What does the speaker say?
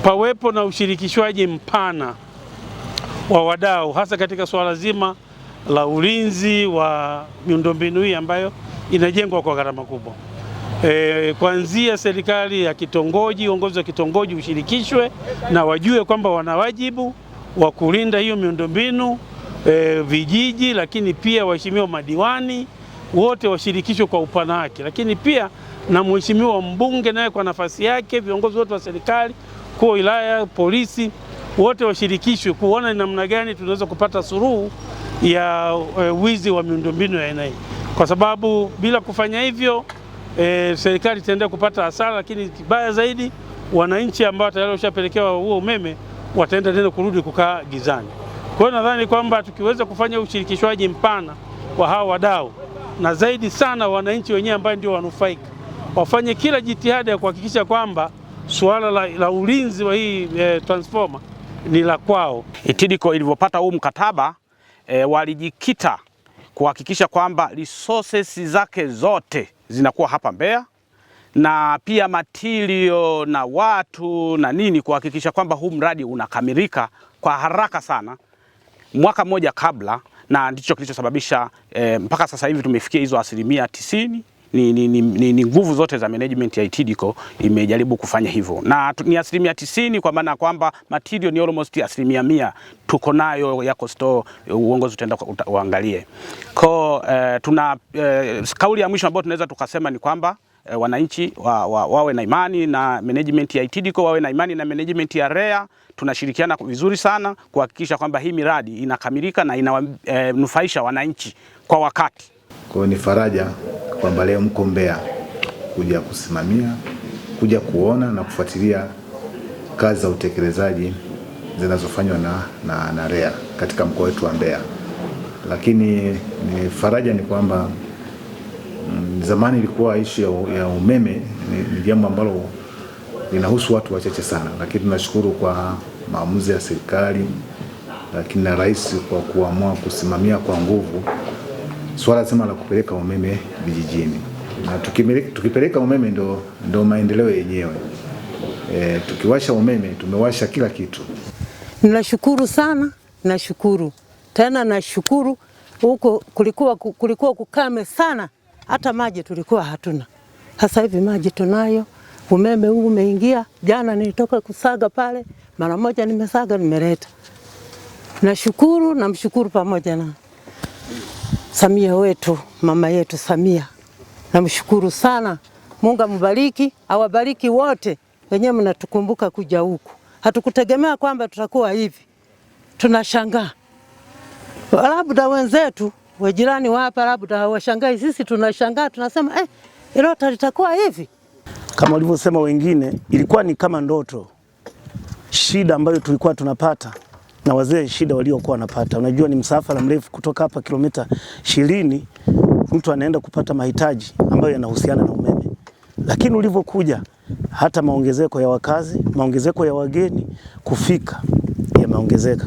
pawepo na ushirikishwaji mpana wa wadau, hasa katika swala zima la ulinzi wa miundombinu hii ambayo inajengwa kwa gharama kubwa. Kuanzia serikali ya kitongoji, uongozi wa kitongoji ushirikishwe na wajue kwamba wana wajibu wa kulinda hiyo miundombinu, vijiji, lakini pia waheshimiwa madiwani wote washirikishwe kwa upana wake, lakini pia na mheshimiwa mbunge naye kwa nafasi yake, viongozi wote wa serikali, kwa wilaya, polisi, wote washirikishwe kuona ni namna gani tunaweza kupata suluhu ya wizi wa miundombinu ya aina hii, kwa sababu bila kufanya hivyo serikali itaendelea kupata hasara, lakini kibaya zaidi wananchi ambao tayari washapelekewa huo umeme wataenda tena kurudi kukaa gizani. Kwa hiyo nadhani kwamba tukiweza kufanya ushirikishwaji mpana wa hawa wadau na zaidi sana wananchi wenyewe ambao ndio wanufaika, wafanye kila jitihada ya kuhakikisha kwamba suala la ulinzi wa hii transformer ni la kwao. TIDCO ilivyopata huu mkataba walijikita kuhakikisha kwamba resources zake zote zinakuwa hapa Mbeya, na pia material na watu na nini, kuhakikisha kwamba huu mradi unakamilika kwa haraka sana mwaka mmoja kabla, na ndicho kilichosababisha mpaka sasa hivi tumefikia hizo 90%. Ni nguvu zote za management ya TIDCO imejaribu kufanya hivyo, na ni 90% kwa maana kwamba material ni almost 100% tuko nayo yako store, uongozi utaenda uangalie. Kwa tuna kauli ya mwisho ambayo tunaweza tukasema ni kwamba wananchi wawe na imani na management ya TIDCO, wawe na imani na management ya REA. Tunashirikiana vizuri sana kuhakikisha kwamba hii miradi inakamilika na inanufaisha wananchi kwa wakati. Kwa ni faraja kwamba leo mko Mbeya kuja kusimamia, kuja kuona na kufuatilia kazi za utekelezaji zinazofanywa na REA katika mkoa wetu wa Mbeya. Lakini ni faraja ni kwamba zamani ilikuwa issue ya umeme ni jambo ambalo linahusu watu wachache sana, lakini tunashukuru kwa maamuzi ya serikali, lakini na rais kwa kuamua kusimamia kwa nguvu swala zima la kupeleka umeme vijijini. Na tukipeleka umeme ndo maendeleo yenyewe. Tukiwasha umeme tumewasha kila kitu. Ninashukuru sana, nashukuru. Tena nashukuru huko kulikuwa kukame sana, hata maji tulikuwa hatuna. Sasa hivi maji tunayo, umeme huu umeingia. Jana nilitoka kusaga pale, mara moja nimesaga nimeleta. Nashukuru, namshukuru pamoja na Samia wetu, mama yetu Samia. Namshukuru sana. Mungu ambariki, awabariki wote wenyewe mnatukumbuka kuja huku. Hatukutegemea kwamba tutakuwa hivi. Tunashangaa. Labda wenzetu, wajirani hapa labda hawashangai, sisi tunashangaa, tunasema hilo litakuwa hivi. Kama walivyosema wengine, ilikuwa ni kama ndoto. Shida ambayo tulikuwa tunapata na wazee, shida waliokuwa wanapata. Unajua ni msafara mrefu kutoka hapa kilomita 20, mtu anaenda kupata mahitaji ambayo yanahusiana na umeme. Lakini ulivyokuja hata maongezeko ya wakazi, maongezeko ya wageni kufika yameongezeka.